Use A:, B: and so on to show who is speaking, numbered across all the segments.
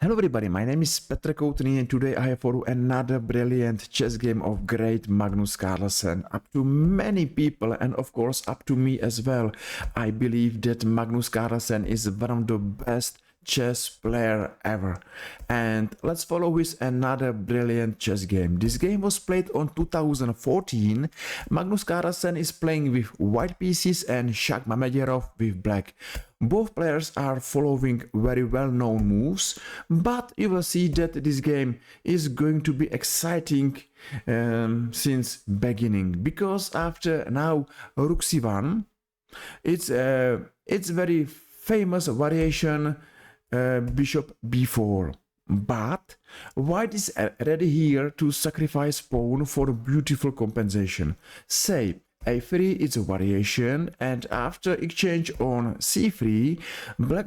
A: Hello everybody, my name is Petr Koutný and today I have for you another brilliant chess game of great Magnus Carlsen. Up to many people and of course up to me as well. I believe that Magnus Carlsen is one of the best chess player ever. And let's follow with another brilliant chess game. This game was played on 2014. Magnus Carlsen is playing with white pieces and Mamedyarov with black. Both players are following very well-known moves, but you will see that this game is going to be exciting since beginning, because after now Rook C1, it's very famous variation Bishop B4. But white is ready here to sacrifice pawn for a beautiful compensation. Say A3 is a variation, and after exchange on C3, black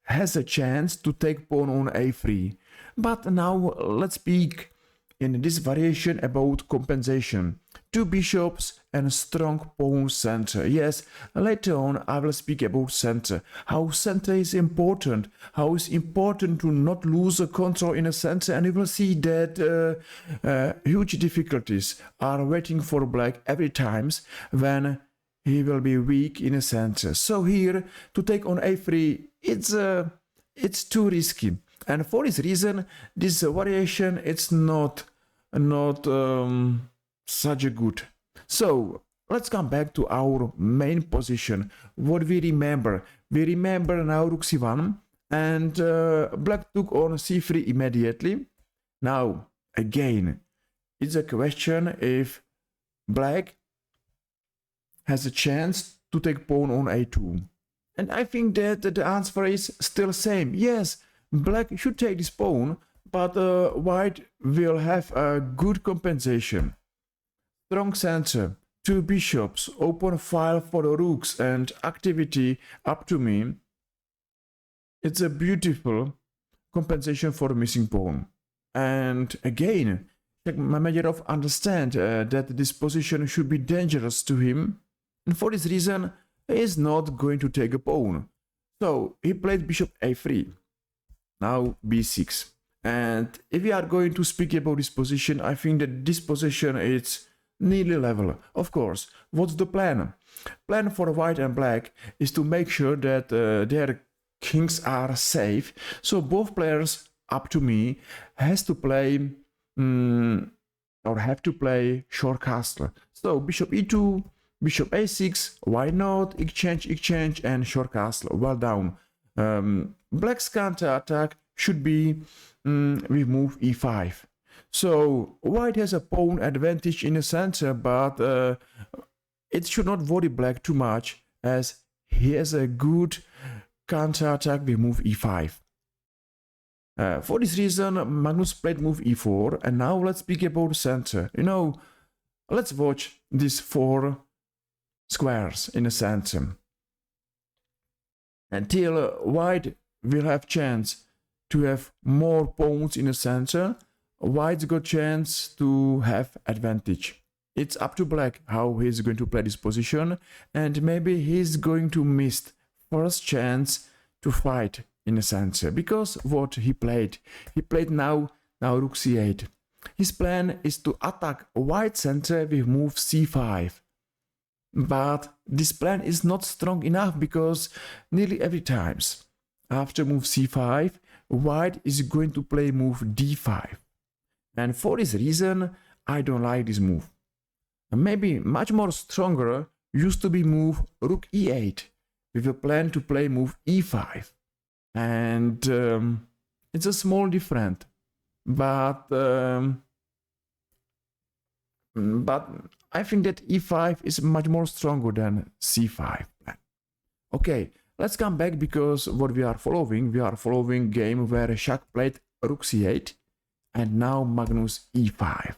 A: has a chance to take pawn on A3. But now let's speak in this variation about compensation. Two bishops and strong pawn center. Yes, later on I will speak about center. How center is important. How it's important to not lose a control in a center, and you will see that huge difficulties are waiting for black every times when he will be weak in a center. So here to take on A3, it's too risky, and for this reason this variation it's not such a good. So let's come back to our main position. What we remember now Rook C1, and black took on C3 immediately. Now again it's a question if black has a chance to take pawn on A2, and I think that the answer is still same. Yes, black should take this pawn, but white will have a good compensation. Strong center, two bishops, open file for the rooks, and activity up to me. It's a beautiful compensation for the missing pawn. And again, Mamedyarov understands that this position should be dangerous to him, and for this reason he is not going to take a pawn. So he played bishop A3. Now B6. And if we are going to speak about this position, I think that this position is nearly level. Of course, what's the plan? Plan for white and black is to make sure that their kings are safe. So both players, up to me, has to play or have to play short castle. So bishop E2, bishop A6, why not? Exchange, and short castle. Well done. Black's counter attack should be with move E5. So white has a pawn advantage in the center, but it should not worry black too much, as he has a good counter attack with move E5. For this reason, Magnus played move E4, and now let's speak about the center. Let's watch these four squares in the center. Until white will have chance to have more pawns in the center, white's got chance to have advantage. It's up to black how he's going to play this position, and maybe he's going to miss first chance to fight in the center, because what he played now Rook C8. His plan is to attack white center with move C5. But this plan is not strong enough, because nearly every times after move C5, white is going to play move D5. And for this reason, I don't like this move. Maybe much more stronger used to be move Rook E8 with a plan to play move E5. And it's a small difference, but I think that E5 is much more stronger than C5 plan. Okay, let's come back, because what we are following game where Shak played Rook C8 and now Magnus E5.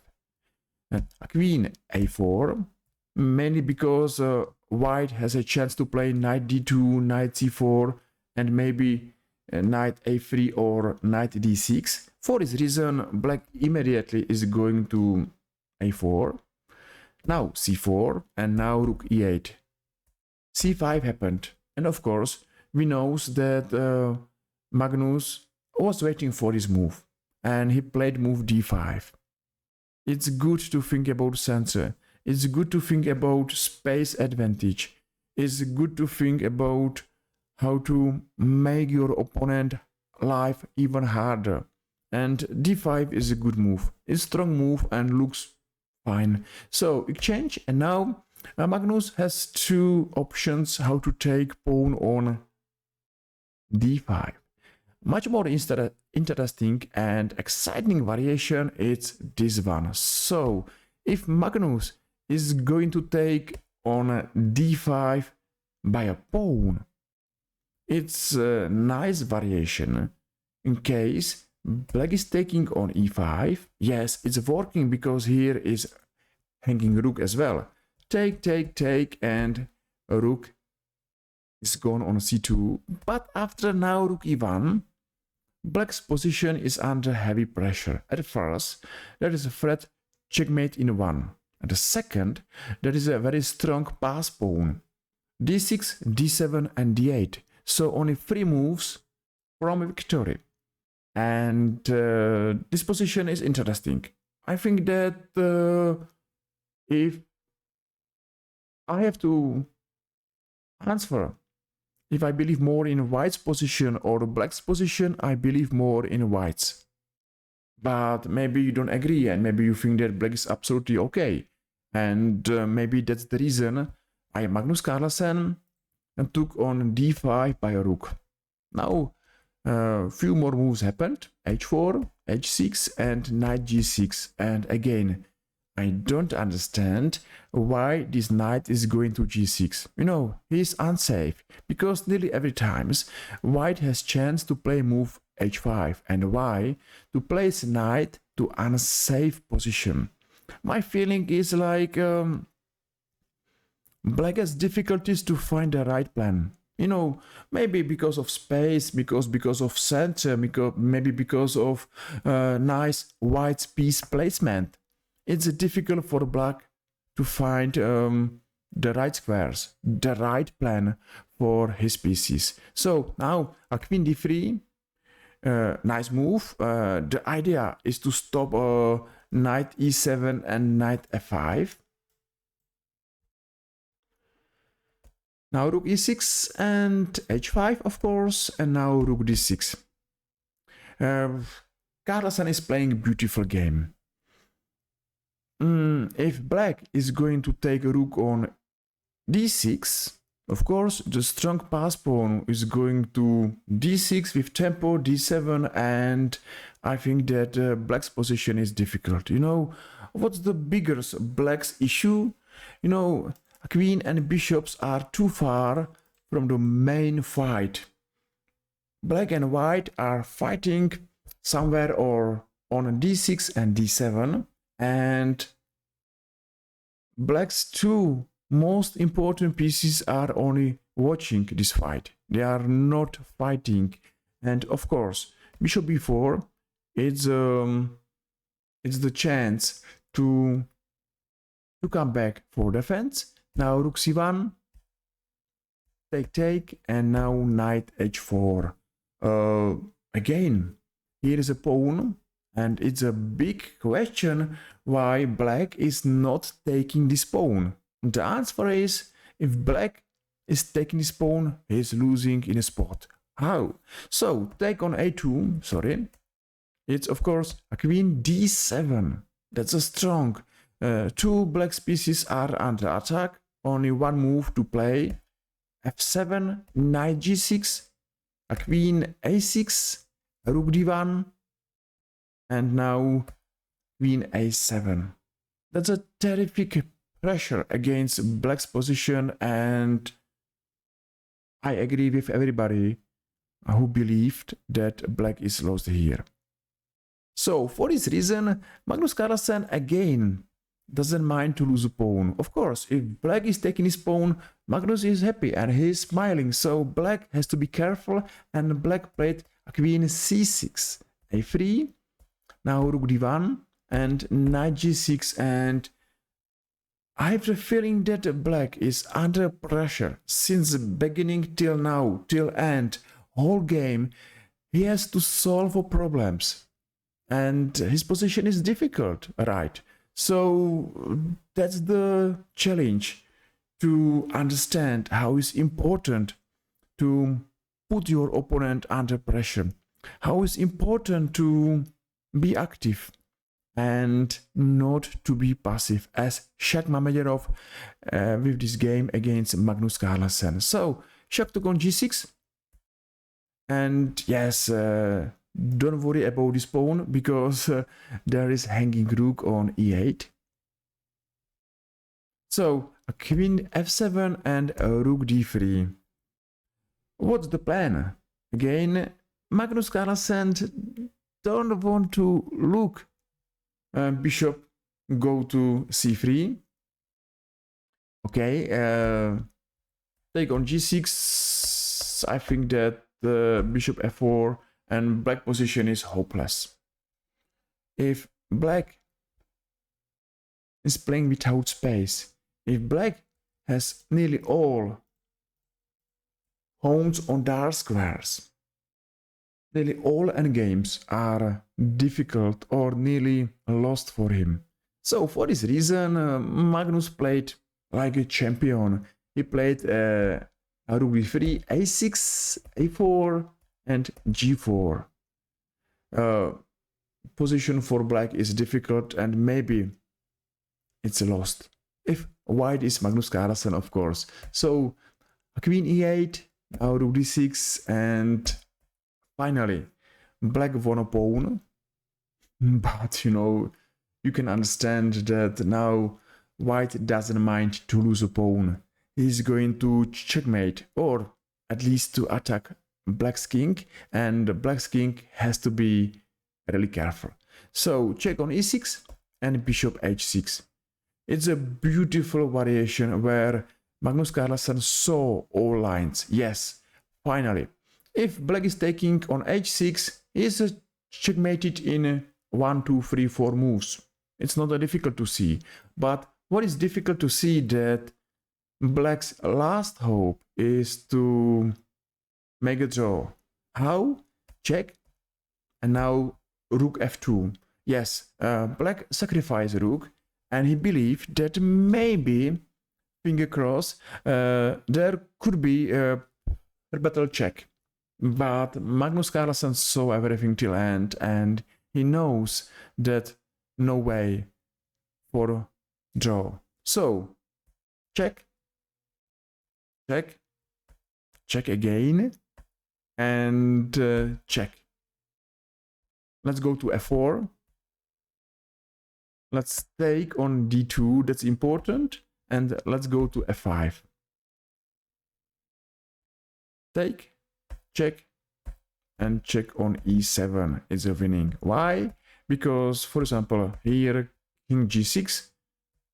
A: And Queen A4, mainly because white has a chance to play knight D2, knight C4, and maybe knight A3 or knight D6. For this reason, black immediately is going to A4. Now C4, and now Rook E8. C5 happened, and of course we know that Magnus was waiting for his move, and he played move d5. It's good to think about center. It's good to think about space advantage. It's good to think about how to make your opponent life even harder. And d5 is a good move. It's a strong move and looks fine. So exchange, and now Magnus has two options how to take pawn on d5. Much more interesting and exciting variation is this one. So if Magnus is going to take on d5 by a pawn, it's a nice variation. In case black is taking on e5, yes, it's working because here is hanging rook as well. Take, and rook is gone on c2. But after now rook e1, black's position is under heavy pressure. At first, there is a threat checkmate in 1. At the second, there is a very strong pass pawn. d6, d7 and d8. So only 3 moves from victory. And this position is interesting. I think that if I have to answer if I believe more in white's position or black's position, I believe more in white's. But maybe you don't agree, and maybe you think that black is absolutely okay. And maybe that's the reason I, Magnus Carlsen, took on d5 by a rook. Now, few more moves happened, h4, h6 and knight g6. And again, I don't understand why this knight is going to g6. You know, he's unsafe, because nearly every time white has chance to play move h5, and why to place knight to unsafe position. My feeling is like black has difficulties to find the right plan. You know, maybe because of space, because of center, maybe because of nice white piece placement. It's difficult for black to find the right squares, the right plan for his pieces. So now a queen d3, nice move. The idea is to stop knight e7 and knight f5. Now rook e6 and h5, of course, and now rook d6. Carlsen is playing a beautiful game. If black is going to take a rook on d6, of course, the strong pass pawn is going to d6 with tempo, d7, and I think that black's position is difficult. You know, what's the biggest black's issue? You know, queen and bishops are too far from the main fight. Black and white are fighting somewhere or on d6 and d7, and black's two most important pieces are only watching this fight. They are not fighting. And of course, bishop b4, it's the chance to come back for defense. Now rook c1, take, and now knight h4. Again, here is a pawn, and it's a big question why black is not taking this pawn. The answer is, if black is taking this pawn, he is losing in a spot. How? So, take on a2, sorry. It's of course a queen d7. That's a strong. Two black pieces are under attack. Only one move to play. f7, knight g6, a queen a6, rook d1, and now queen a7. That's a terrific pressure against black's position, and I agree with everybody who believed that black is lost here. So for this reason, Magnus Carlsen again doesn't mind to lose a pawn. Of course, if black is taking his pawn, Magnus is happy and he is smiling, so black has to be careful, and black played a queen c6, a3, now rook d1 and knight g6, and I have the feeling that black is under pressure since the beginning till now, till end, whole game. he has to solve problems, and his position is difficult, right? So that's the challenge, to understand how it's important to put your opponent under pressure, how it's important to be active and not to be passive, as Shaq Mamedyarov with this game against Magnus Carlsen. So Shaq took on g6, and yes, don't worry about this pawn, because there is hanging rook on e8. So queen f7 and rook d3. What's the plan? Again, Magnus Carlsen don't want to look bishop go to c3. Okay, take on g6. I think that the bishop f4 and black position is hopeless. If black is playing without space, if black has nearly all pawns on dark squares, nearly all endgames are difficult or nearly lost for him. So for this reason, Magnus played like a champion. He played rook d3, a6, a4, and g4. Position for black is difficult, and maybe it's lost. If white is Magnus Carlsen, of course. So queen e8, now rook d6, and finally black won a pawn. But you can understand that now white doesn't mind to lose a pawn. He's going to checkmate, or at least to attack black's king, and black's king has to be really careful. So check on e6 and bishop h6. It's a beautiful variation where Magnus Carlsen saw all lines. Yes, finally. If black is taking on h6, he's checkmated in 1, 2, 3, 4 moves. It's not that difficult to see. But what is difficult to see, that black's last hope is to make a draw. How? Check. And now rook f2. Yes, black sacrificed rook, and he believed that maybe, finger cross, there could be a battle check. But Magnus Carlsen saw everything till end, and he knows that no way for draw. So check, check, check again, and check. Let's go to f4. Let's take on d2, that's important, and let's go to f5. Take, check, and check on e7 is a winning. Why? Because, for example, here king g6,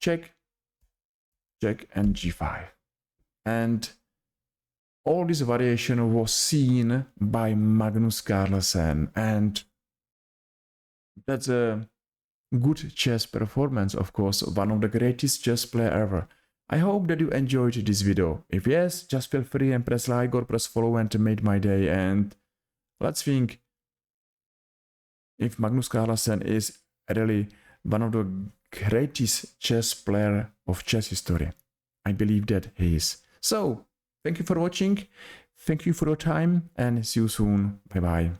A: check, check, and g5. And all this variation was seen by Magnus Carlsen, and that's a good chess performance, of course, one of the greatest chess player ever. I hope that you enjoyed this video. If yes, just feel free and press like or press follow and made my day. And let's think if Magnus Carlsen is really one of the greatest chess player of chess history. I believe that he is. So, thank you for watching, thank you for your time, and see you soon. Bye bye.